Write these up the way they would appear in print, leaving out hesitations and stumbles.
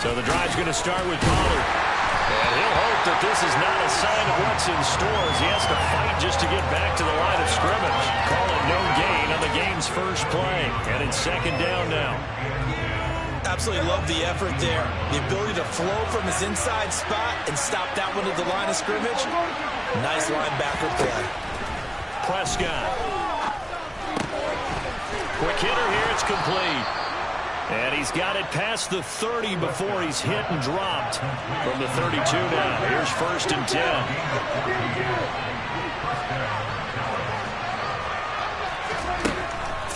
So the drive's going to start with Pollard. And he'll hope that this is not a sign of what's in store as he has to fight just to get back to the line of scrimmage. Call it no gain on the game's first play. And it's second down now. Absolutely love the effort there. The ability to flow from his inside spot and stop that one at the line of scrimmage. Nice linebacker play. Prescott. Quick hitter here. It's complete. And he's got it past the 30 before he's hit and dropped. From the 32 now. Here's 1st and 10.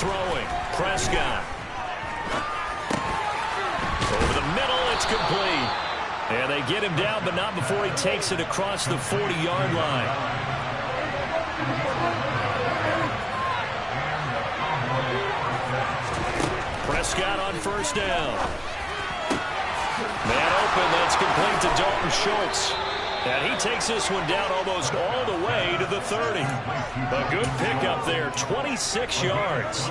Throwing. Prescott. Over the middle, it's complete. And they get him down, but not before he takes it across the 40-yard line. Prescott on 1st down. Man open, that's complete to Dalton Schultz. And he takes this one down almost all the way to the 30. A good pickup there, 26 yards.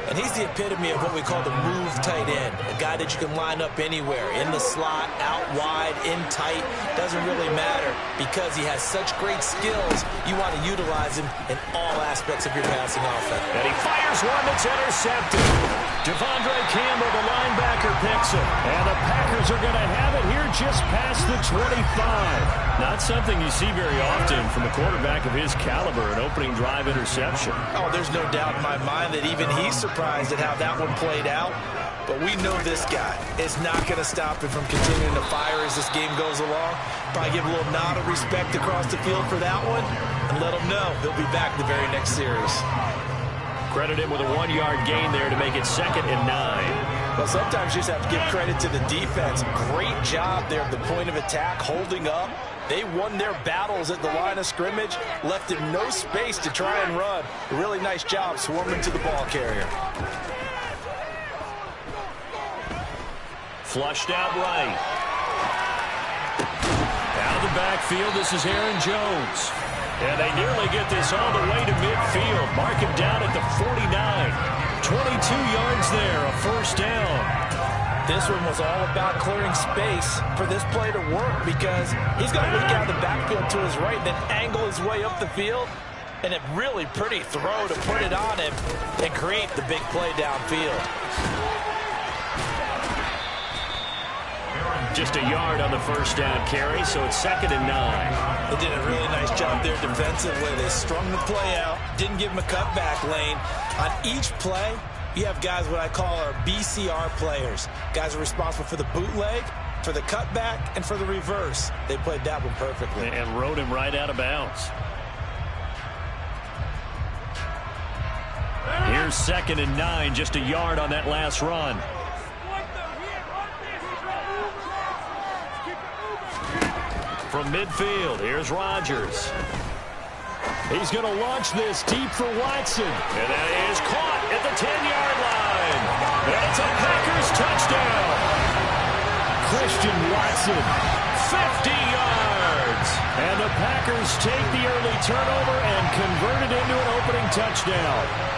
And he's the epitome of what we call the move tight end. A guy that you can line up anywhere. In the slot, out wide, in tight. Doesn't really matter because he has such great skills. You want to utilize him in all aspects of your passing offense. And he fires one that's intercepted. Devondre Campbell, the linebacker, picks it. And the Packers are going to have it here just past the 25. Not something you see very often from a quarterback of his caliber, an opening drive interception. Oh, there's no doubt in my mind that even he's surprised at how that one played out. But we know this guy is not going to stop him from continuing to fire as this game goes along. Probably give a little nod of respect across the field for that one and let him know he'll be back the very next series. Credit him with a 1-yard gain there to make it 2nd and 9. Well, sometimes you just have to give credit to the defense. Great job there at the point of attack, holding up. They won their battles at the line of scrimmage, left him no space to try and run. A really nice job swarming to the ball carrier. Flushed out right. Out of the backfield, this is Aaron Jones. And they nearly get this all the way to midfield. Mark him down at the 49. 22 yards there, a 1st down. This one was all about clearing space for this play to work because he's going to leak out of the backfield to his right and then angle his way up the field. And a really pretty throw to put it on him and create the big play downfield. Just a yard on the 1st down carry, so it's 2nd and 9. They did a really nice job there defensively. They strung the play out, didn't give him a cutback lane. On each play, you have guys what I call our BCR players. Guys are responsible for the bootleg, for the cutback, and for the reverse. They played that one perfectly. And rode him right out of bounds. Here's 2nd and 9, just a yard on that last run. From midfield, here's Rodgers. He's going to launch this deep for Watson. And that is caught at the 10-yard line. And it's a Packers touchdown. Christian Watson, 50 yards. And the Packers take the early turnover and convert it into an opening touchdown.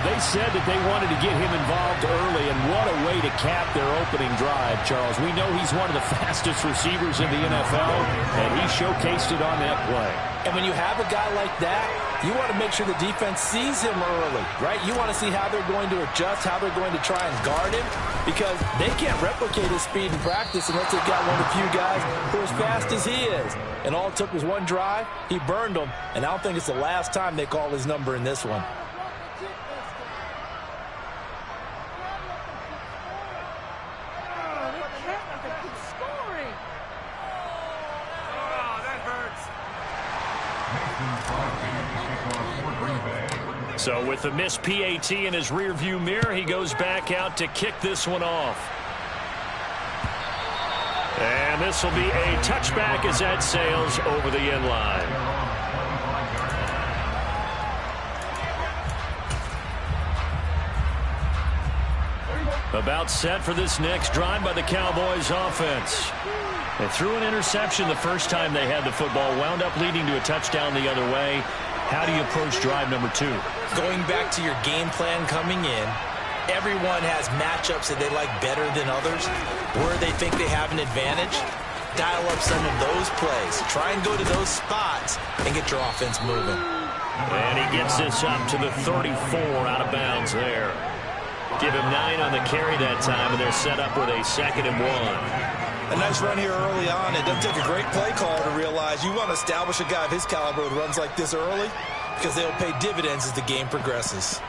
They said that they wanted to get him involved early, and what a way to cap their opening drive, Charles. We know he's one of the fastest receivers in the NFL, and he showcased it on that play. And when you have a guy like that, you want to make sure the defense sees him early, right? You want to see how they're going to adjust, how they're going to try and guard him, because they can't replicate his speed in practice unless they've got one of the few guys who are as fast as he is. And all it took was one drive. He burned them, and I don't think it's the last time they call his number in this one. So with the missed PAT in his rearview mirror, he goes back out to kick this one off. And this will be a touchback as that sails over the end line. About set for this next drive by the Cowboys offense. They threw an interception the first time they had the football, wound up leading to a touchdown the other way. How do you approach drive number 2? Going back to your game plan coming in, Everyone has matchups that they like better than others, where they think they have an advantage. Dial up some of those plays. Try and go to those spots and get your offense moving. And he gets this up to the 34 out of bounds there. Give him 9 on the carry that time, and they're set up with a 2nd and 1. A nice run here early on. It doesn't take a great play call to realize you want to establish a guy of his caliber who runs like this early, because they'll pay dividends as the game progresses.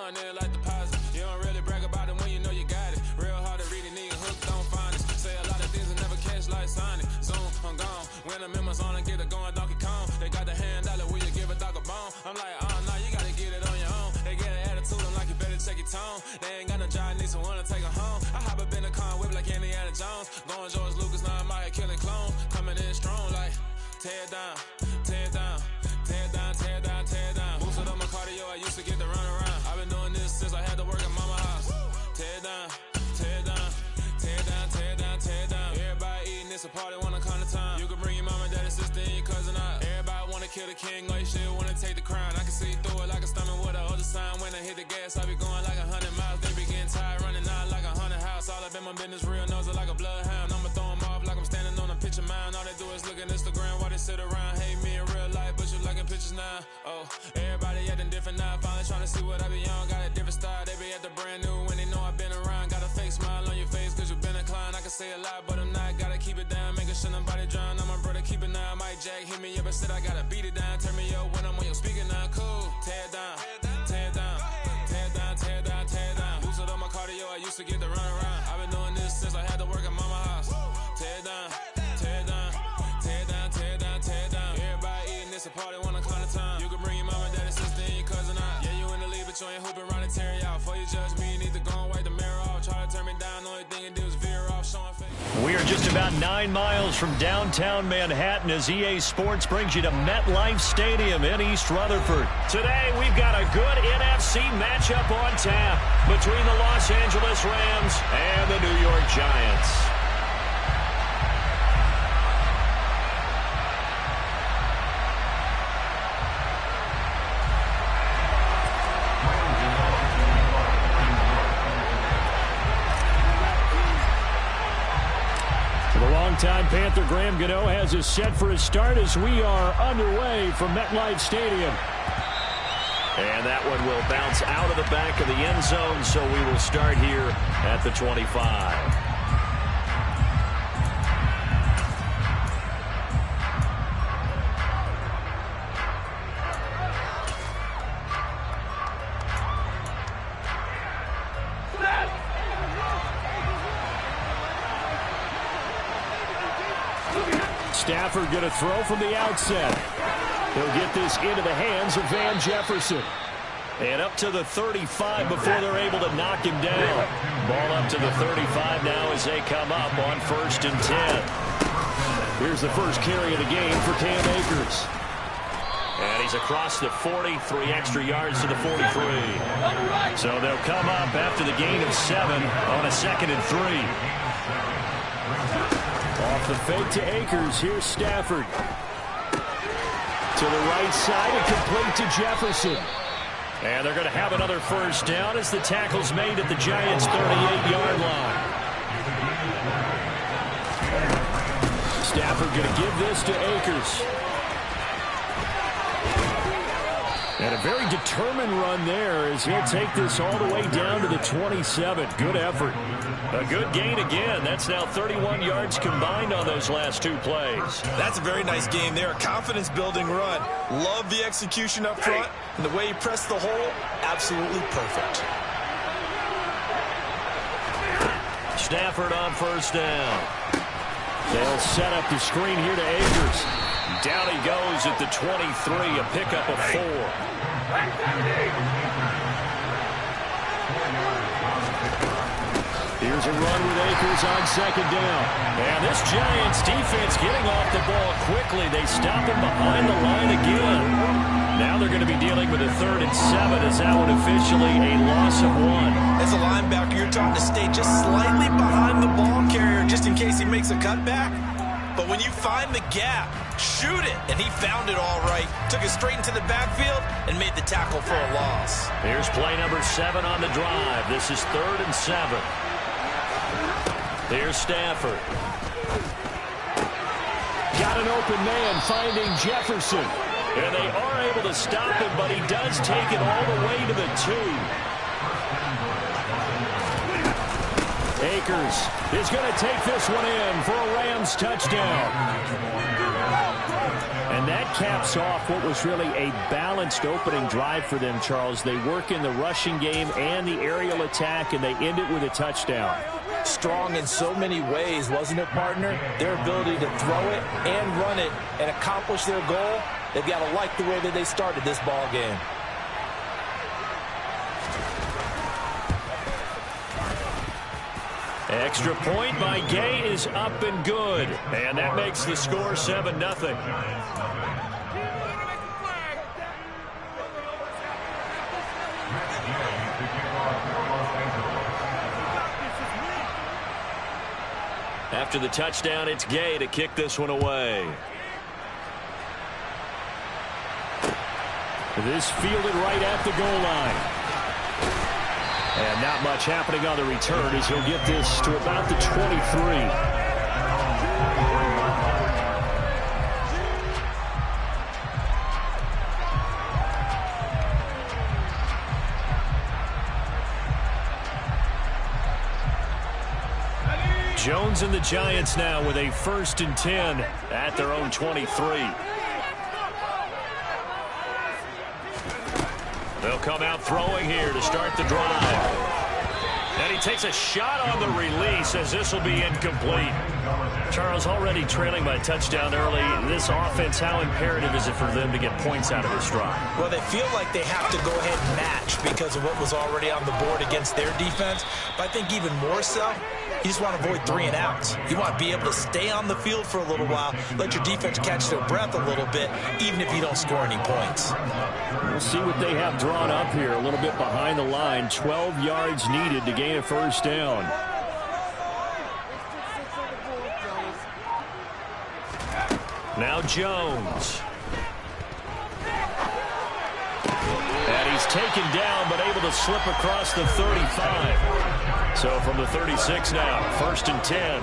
Like deposit. You don't really brag about it when you know you got it. Real hard to read it, nigga hooked on finest. Say a lot of things and never catch like Sonic. Zoom, I'm gone. When I'm in my zone, I get it going Donkey Kong. They got the hand dollar, will you give a dog a bone? I'm like, nah, you gotta get it on your own. They get an attitude, I'm like, you better check your tone. They ain't got no job, need someone to take her home. I hop up in a car, whip like Indiana Jones. Going George Lucas, now I'm out here killing clones. Coming in strong like, tear down, tear down, tear down, tear down, tear down. Boosted on my cardio, I used to get the run around. I've been doing this since I had to work at mama house. Tear down, tear down, tear down, tear down, tear down. Everybody eating, it's a party, wanna come to time. You can bring your mama, daddy, sister, and your cousin out. Everybody wanna kill the king, or you shit wanna take the crown. I can see through it like a stomach with a other sign. When I hit the gas, I be going like 100 miles. They be getting tired, running out like 100 house. All up in my business, real nose it like a bloodhound. I'ma throw them off like I'm standing on a picture mound. All they do is look at Instagram while they sit around. Hate me in real life, but you liking pictures now. Oh, everybody acting different now. Finally trying to see what I be on. Got a different style, they be at the brand new when they know I've been around. Got a fake smile on your face cause you been inclined. I can say a lot, but I'm not. Gotta keep it down, making sure nobody drown. I'm my brother, keep it now. Mike Jack hit me up and said I gotta beat it down. Turn me up when I'm on your speaker now. Cool, tear down, tear down, tear down, tear down, tear down. Boosted on my cardio, I used to get the run around. I've been doing this since I had to work at mama house. Tear down, tear down, tear down, tear down, tear down. Everybody eating, it's a party, wanna climb the time. You can bring your mama, daddy, sister, and your cousin out. Yeah, you in the lead, but you ain't hooping around and tear you out. Before you judge me, you need to go and wipe the mirror off. Try to turn me down, only thing you do is veer off, showing face. We are just about 9 miles from downtown Manhattan as EA Sports brings you to MetLife Stadium in East Rutherford. Today, we've got a good NFC matchup on tap between the Los Angeles Rams and the New York Giants. Longtime Panther Graham Gano has us set for his start as we are underway from MetLife Stadium. And that one will bounce out of the back of the end zone, so we will start here at the 25. Stafford going to throw from the outset. He'll get this into the hands of Van Jefferson. And up to the 35 before they're able to knock him down. Ball up to the 35 now as they come up on 1st and 10. Here's the first carry of the game for Cam Akers. And he's across the 40, 3 extra yards to the 43. So they'll come up after the gain of 7 on a 2nd and 3. Off the fake to Akers. Here's Stafford. To the right side and complete to Jefferson. And they're going to have another first down as the tackle's made at the Giants' 38-yard line. Stafford going to give this to Akers. And a very determined run there as he'll take this all the way down to the 27. Good effort. A good gain again. That's now 31 yards combined on those last 2 plays. That's a very nice game there. A confidence-building run. Love the execution up front. And the way he pressed the hole, absolutely perfect. Stafford on first down. They'll set up the screen here to Akers. Down he goes at the 23, a pickup of 4. Here's a run with Akers on second down. And this Giants defense getting off the ball quickly. They stop him behind the line again. Now they're going to be dealing with a 3rd and 7 as that one officially a loss of 1. As a linebacker, you're taught to stay just slightly behind the ball carrier just in case he makes a cutback. But when you find the gap, shoot it. And he found it all right. Took it straight into the backfield and made the tackle for a loss. Here's play number 7 on the drive. This is 3rd and 7. Here's Stafford. Got an open man finding Jefferson. And they are able to stop him, but he does take it all the way to the 2. Akers is going to take this one in for a Rams touchdown. And that caps off what was really a balanced opening drive for them, Charles. They work in the rushing game and the aerial attack, and they end it with a touchdown. Strong in so many ways, wasn't it, partner? Their ability to throw it and run it and accomplish their goal, they've got to like the way that they started this ball game. Extra point by Gay is up and good. And that makes the score 7-0. After the touchdown, it's Gay to kick this one away. This fielded right at the goal line. And not much happening on the return as he'll get this to about the 23. Jones and the Giants now with a 1st and 10 at their own 23. They'll come out throwing here to start the drive. And he takes a shot on the release as this will be incomplete. Charles, already trailing by a touchdown early. This offense, how imperative is it for them to get points out of this drive? Well, they feel like they have to go ahead and match because of what was already on the board against their defense. But I think even more so, you just want to avoid 3 and outs. You want to be able to stay on the field for a little while, let your defense catch their breath a little bit, even if you don't score any points. We'll see what they have drawn up here. A little bit behind the line. 12 yards needed to gain a 1st down. Now Jones. And he's taken down, but able to slip across the 35. So from the 36 now, 1st and 10.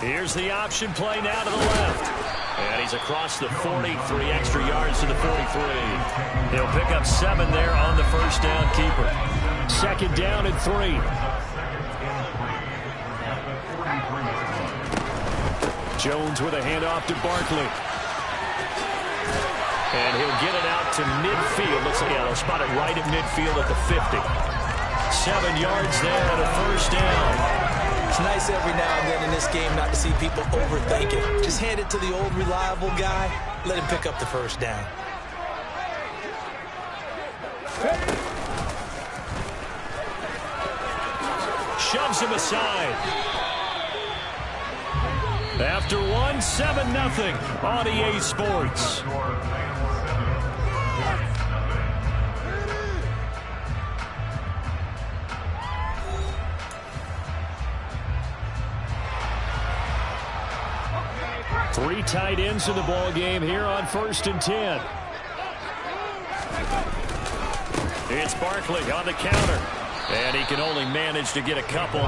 Here's the option play now to the left. And he's across the 40, 3 extra yards to the 43. He'll pick up 7 there on the 1st down keeper. 2nd down and 3. Jones with a handoff to Barkley. And he'll get it out to midfield. Looks like they'll spot it right at midfield at the 50. 7 yards there and a 1st down. It's nice every now and then in this game not to see people overthink it. Just hand it to the old reliable guy. Let him pick up the 1st down. Shoves him aside. After 1, 7-0 on EA Sports. Three tight ends in the ball game here on 1st and 10. It's Barkley on the counter. And he can only manage to get a couple.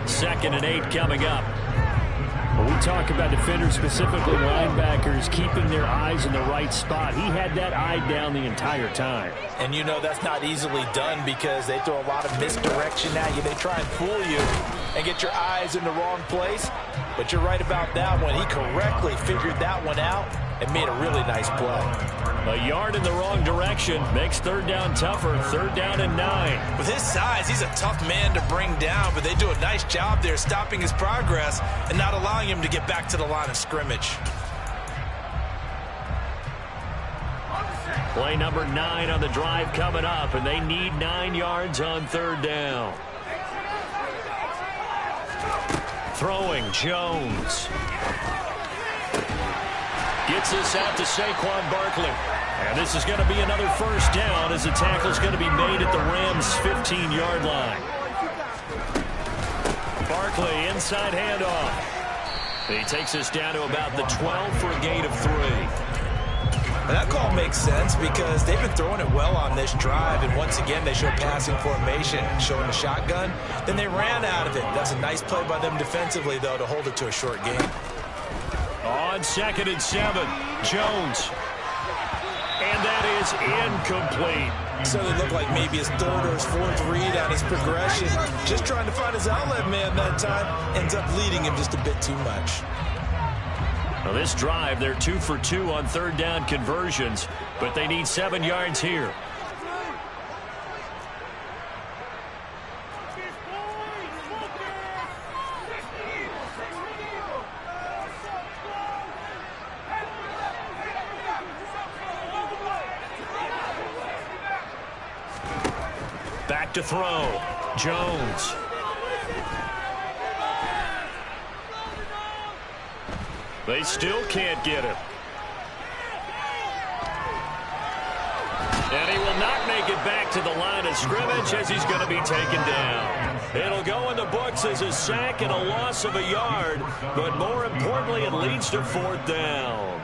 2nd and 8 coming up. When we talk about defenders, specifically linebackers, keeping their eyes in the right spot, he had that eye down the entire time. And you know that's not easily done because they throw a lot of misdirection at you. They try and fool you and get your eyes in the wrong place. But you're right about that one. He correctly figured that one out and made a really nice play. A yard in the wrong direction makes 3rd down tougher. 3rd down and 9. With his size, he's a tough man to bring down, but they do a nice job there stopping his progress and not allowing him to get back to the line of scrimmage. Play number 9 on the drive coming up, and they need 9 yards on third down. Throwing, Jones. Gets this out to Saquon Barkley. And this is going to be another first down as the tackle's going to be made at the Rams' 15-yard line. Barkley, inside handoff. He takes us down to about the 12 for a gain of 3. That call makes sense because they've been throwing it well on this drive, and once again they show passing formation, showing the shotgun. Then they ran out of it. That's a nice play by them defensively, though, to hold it to a short gain. On 2nd and 7, Jones. And that is incomplete. So it looked like maybe his 3rd or his 4th read on his progression. Just trying to find his outlet man that time. Ends up leading him just a bit too much. Well, this drive, they're 2 for 2 on third down conversions, but they need 7 yards here. Back to throw. Jones. They still can't get him. And he will not make it back to the line of scrimmage as he's going to be taken down. It'll go in the books as a sack and a loss of a yard, but more importantly, it leads to 4th down.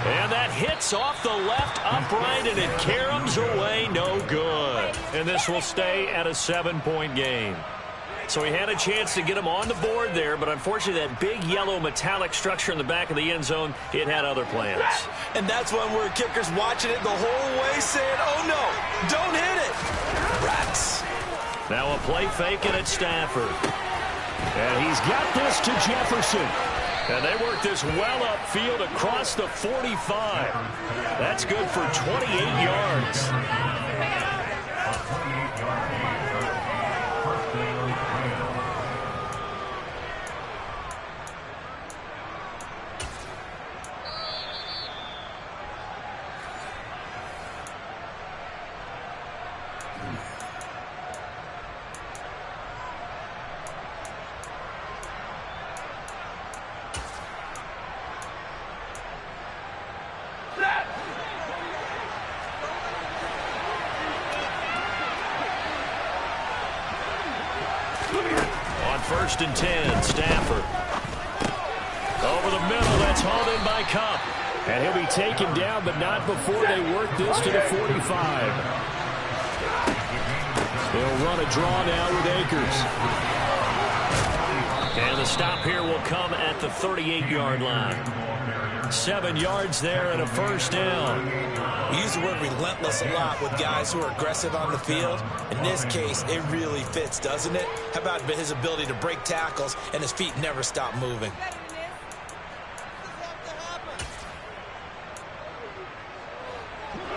And that hits off the left upright, and it caroms away, no good. And this will stay at a 7-point game. So he had a chance to get him on the board there, but unfortunately that big yellow metallic structure in the back of the end zone, it had other plans. And that's one where kickers watching it the whole way saying, oh no, don't hit it. Rats. Now a play fake and it's Stafford. And he's got this to Jefferson. And they work this well upfield across the 45. That's good for 28 yards. First and 10, Stafford. Over the middle, that's hauled in by Cup. And he'll be taken down, but not before they work this to the 45. They'll run a draw now with Akers. And the stop here will come at the 38-yard line. 7 yards there and a first down. We use the word relentless a lot with guys who are aggressive on the field. In this case, it really fits, doesn't it? How about his ability to break tackles and his feet never stop moving?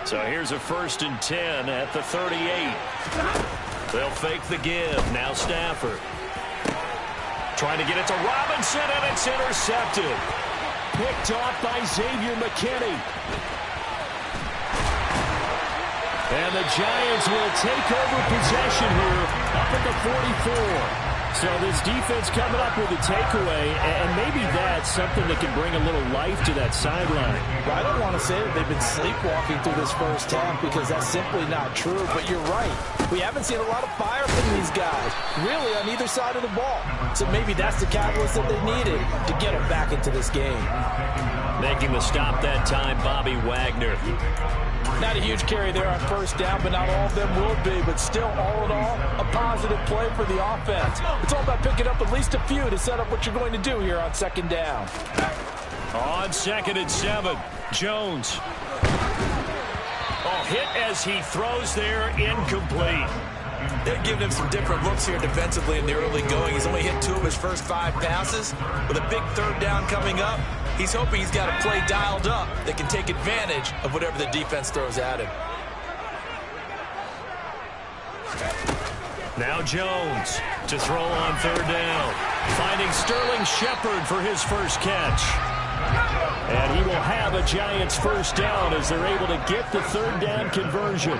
So here's a first and 10 at the 38. They'll fake the give. Now Stafford. Trying to get it to Robinson, and it's intercepted. Picked off by Xavier McKinney. And the Giants will take over possession here up at the 44. So this defense coming up with a takeaway, and maybe that's something that can bring a little life to that sideline. I don't want to say that they've been sleepwalking through this first half because that's simply not true, but you're right. We haven't seen a lot of fire from these guys, really, on either side of the ball. So maybe that's the catalyst that they needed to get them back into this game. Making the stop that time, Bobby Wagner. Not a huge carry there on first down, but not all of them will be. But still, all in all, a positive play for the offense. It's all about picking up at least a few to set up what you're going to do here on second down. On 2nd and 7, Jones. Oh, hit as he throws there, incomplete. They're giving him some different looks here defensively in the early going. He's only hit 2 of his first 5 passes. With a big third down coming up, he's hoping he's got a play dialed up that can take advantage of whatever the defense throws at him. Now Jones to to throw on third down. Finding Sterling Shepard for his first catch. And he will have a Giants first down as they're able to get the third down conversion.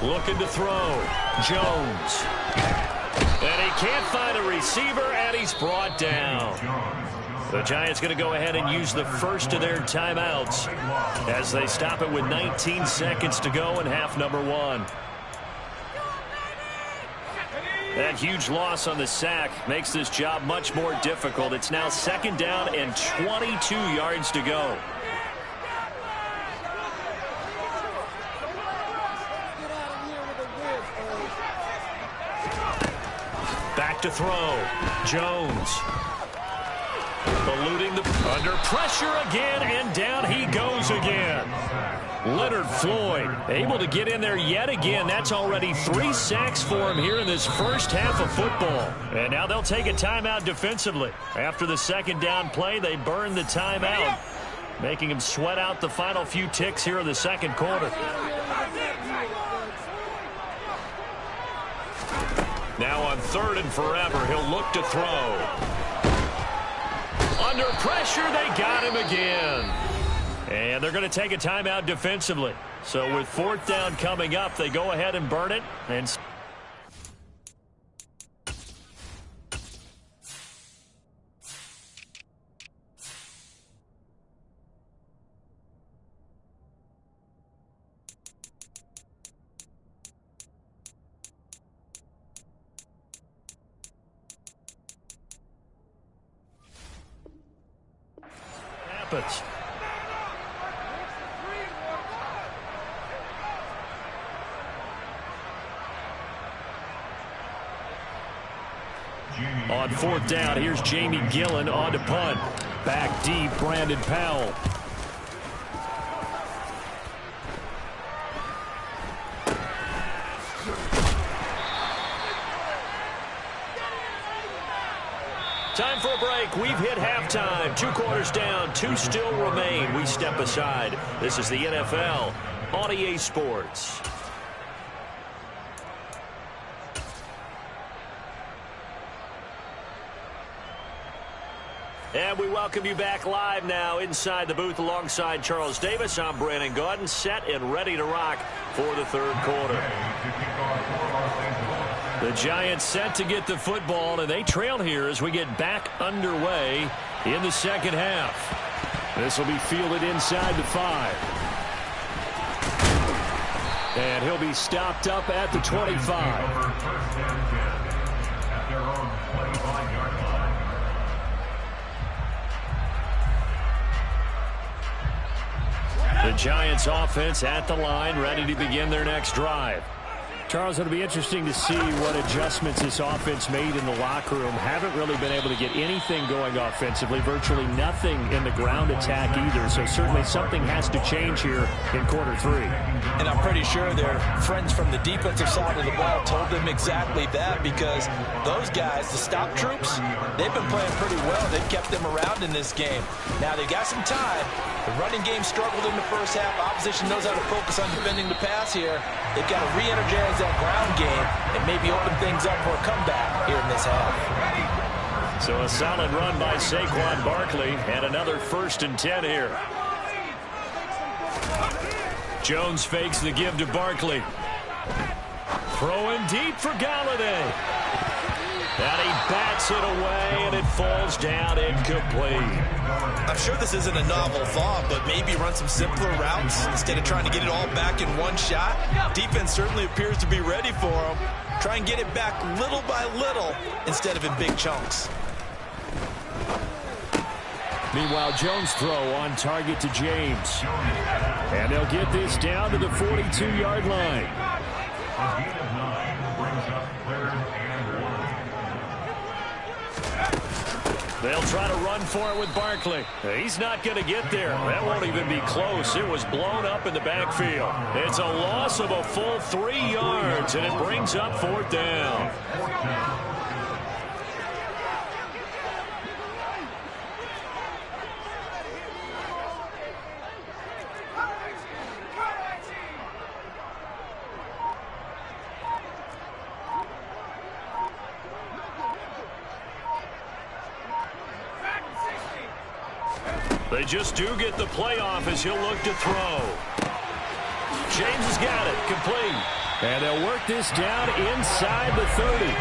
Looking to throw. Jones. And he can't find a receiver, and he's brought down. The Giants going to go ahead and use the first of their timeouts as they stop it with 19 seconds to go in half number one. That huge loss on the sack makes this job much more difficult. It's now second down and 22 yards to go. Back to throw. Jones. Eluding under pressure again, and down he goes again. Leonard Floyd able to get in there yet again. That's already 3 sacks for him here in this first half of football. And now they'll take a timeout defensively. After the second down play, they burn the timeout, making him sweat out the final few ticks here in the second quarter. Now on third and forever, he'll look to throw. Under pressure, they got him again. And they're going to take a timeout defensively. So with fourth down coming up, they go ahead and burn it. And happens. On fourth down, here's Jamie Gillen on to punt. Back deep, Brandon Powell. Time for a break. We've hit halftime. 2 quarters down, 2 still remain. We step aside. This is the NFL on EA Sports. And we welcome you back live now inside the booth alongside Charles Davis. I'm Brandon Gaudin, set and ready to rock for the third quarter. The Giants set to get the football, and they trail here as we get back underway in the second half. This will be fielded inside the 5. And he'll be stopped up at the 25. The Giants offense at the line, ready to begin their next drive. Charles, it'll be interesting to see what adjustments this offense made in the locker room. Haven't really been able to get anything going offensively, virtually nothing in the ground attack either. So certainly something has to change here in quarter 3. And I'm pretty sure their friends from the defensive side of the ball told them exactly that, because those guys, the stop troops, they've been playing pretty well. They've kept them around in this game. Now they got some time. The running game struggled in the first half. Opposition knows how to focus on defending the pass here. They've got to re-energize that ground game and maybe open things up for a comeback here in this half. So a solid run by Saquon Barkley, and another 1st and 10 here. Jones fakes the give to Barkley. Throwing deep for Galladay. And he bats it away, and it falls down incomplete. I'm sure this isn't a novel thought, but maybe run some simpler routes instead of trying to get it all back in one shot. Defense certainly appears to be ready for him. Try and get it back little by little instead of in big chunks. Meanwhile, Jones' throw on target to James. And they'll get this down to the 42-yard line. They'll try to run for it with Barkley. He's not going to get there. That won't even be close. It was blown up in the backfield. It's a loss of a full 3 yards, and it brings up 4th down. They just do get the playoff as he'll look to throw. James has got it. Complete. And they'll work this down inside the 30.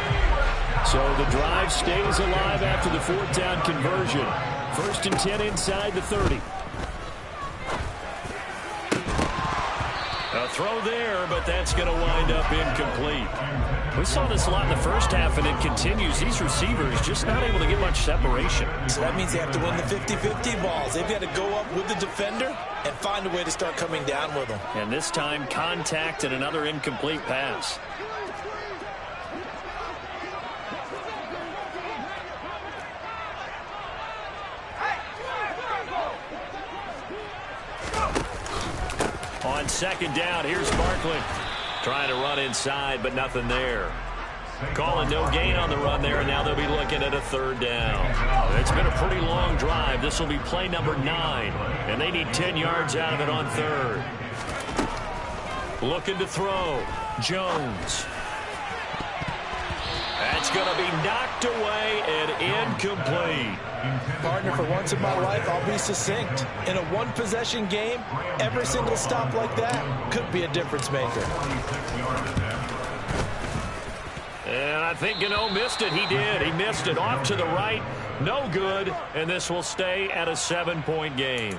So the drive stays alive after the fourth down conversion. 1st and 10 inside the 30. A throw there, but that's going to wind up incomplete. We saw this a lot in the first half, and it continues. These receivers just not able to get much separation. So that means they have to win the 50-50 balls. They've got to go up with the defender and find a way to start coming down with them. And this time, contact and another incomplete pass. On 2nd down, here's Barkley. Trying to run inside, but nothing there. Calling no gain on the run there, and now they'll be looking at a 3rd down. It's been a pretty long drive. This will be play number 9, and they need 10 yards out of it on 3rd. Looking to throw. Jones. That's going to be knocked away and incomplete. Partner, for once in my life, I'll be succinct. In a one-possession game, every single stop like that could be a difference maker. And I think Gano missed it. He did. He missed it off to the right. No good. And this will stay at a 7-point game.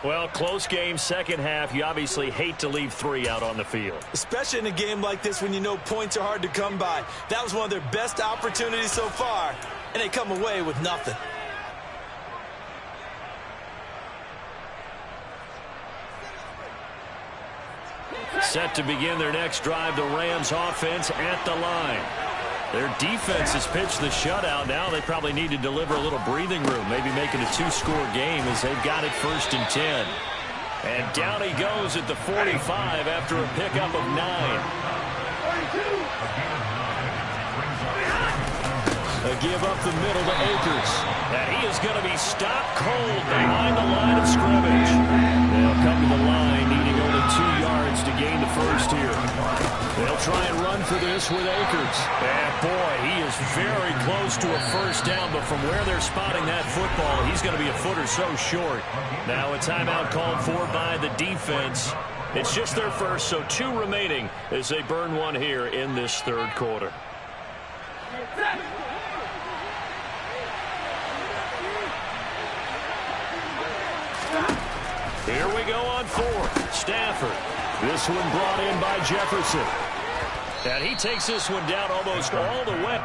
Well, close game, second half. You obviously hate to leave 3 out on the field. Especially in a game like this when you know points are hard to come by. That was one of their best opportunities so far, and they come away with nothing. Set to begin their next drive, the Rams offense at the line. Their defense has pitched the shutout. Now they probably need to deliver a little breathing room, maybe make it a 2-score game as they've got it 1st and 10. And down he goes at the 45 after a pickup of 9. A give up the middle to Akers. And he is going to be stopped cold behind the line of scrimmage. They'll come to the line needing only 2 yards to gain the first here. They'll try and run for this with Akers. And boy, he is very close to a first down, but from where they're spotting that football, he's going to be a foot or so short. Now a timeout called for by the defense. It's just their first, so 2 remaining as they burn one here in this 3rd quarter. Here we go on 4th. Stafford. This one brought in by Jefferson. And he takes this one down almost all the way.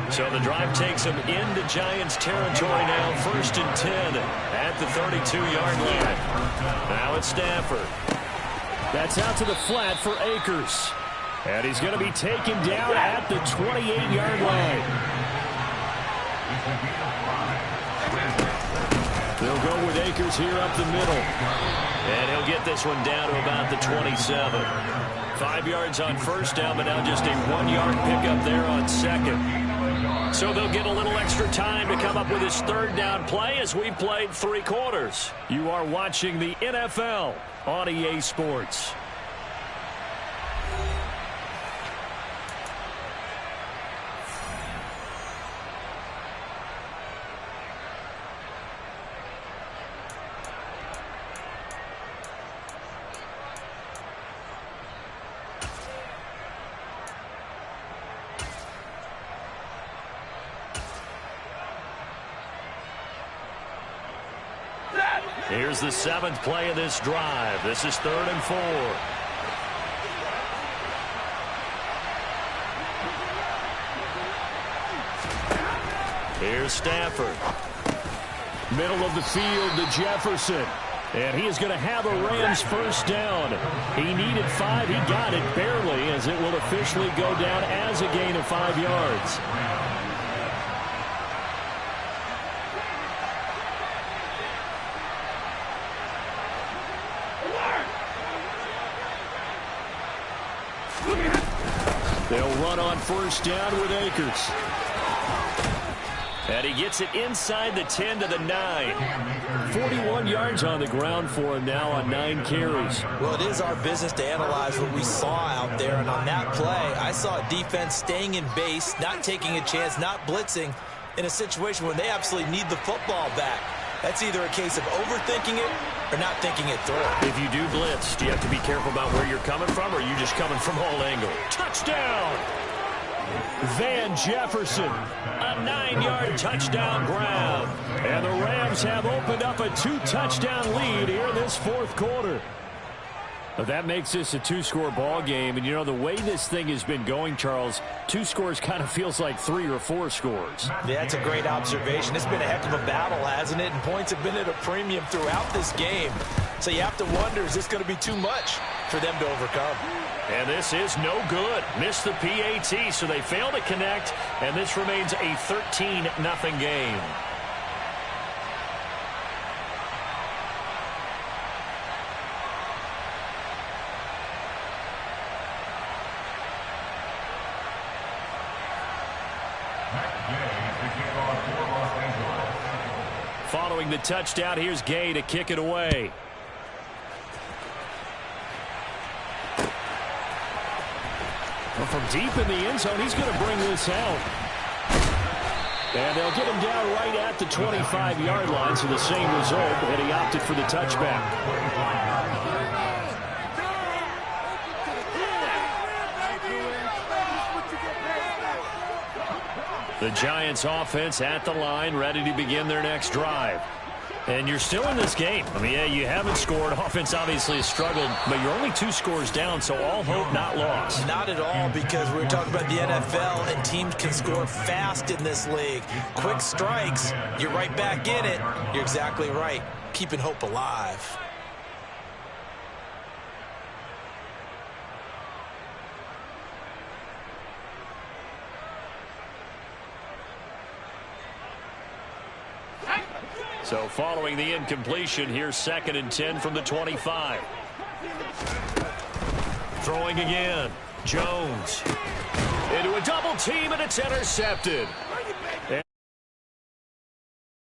So the drive takes them into Giants territory now. 1st and 10 at the 32-yard line. Now it's Stafford. That's out to the flat for Akers. And he's going to be taken down at the 28-yard line. They'll go with Akers here up the middle. And he'll get this one down to about the 27. 5 yards on first down, but now just a 1-yard pickup there on second. So they'll get a little extra time to come up with his third down play as we played 3 quarters. You are watching the NFL on EA Sports. Here's the 7th play of this drive. This is 3rd and 4. Here's Stafford. Middle of the field to Jefferson. And he is going to have a Rams first down. He needed 5. He got it barely, as it will officially go down as a gain of 5 yards. They'll run on first down with Akers. And he gets it inside the 10 to the 9. 41 yards on the ground for him now on 9 carries. Well, it is our business to analyze what we saw out there. And on that play, I saw a defense staying in base, not taking a chance, not blitzing in a situation where they absolutely need the football back. That's either a case of overthinking it or not thinking it through. If you do blitz, do you have to be careful about where you're coming from, or are you just coming from all angles? Touchdown! Van Jefferson, a 9-yard touchdown grab. And the Rams have opened up a 2-touchdown lead here in this 4th quarter. But that makes this a 2-score ball game. And, you know, the way this thing has been going, Charles, 2 scores kind of feels like 3 or 4 scores. Yeah, that's a great observation. It's been a heck of a battle, hasn't it? And points have been at a premium throughout this game. So you have to wonder, is this going to be too much for them to overcome? And this is no good. Missed the PAT, so they fail to connect. And this remains a 13-0 game. Following the touchdown, here's Gay to kick it away. Well, from deep in the end zone, he's going to bring this out. And they'll get him down right at the 25-yard line, so the same result, and he opted for the touchback. The Giants offense at the line, ready to begin their next drive. And you're still in this game. I mean, yeah, you haven't scored. Offense obviously has struggled, but you're only 2 scores down, so all hope not lost. Not at all, because we're talking about the NFL, and teams can score fast in this league. Quick strikes, you're right back in it. You're exactly right. Keeping hope alive. So following the incompletion, here's 2nd and 10 from the 25. Throwing again. Jones. Into a double team, and it's intercepted.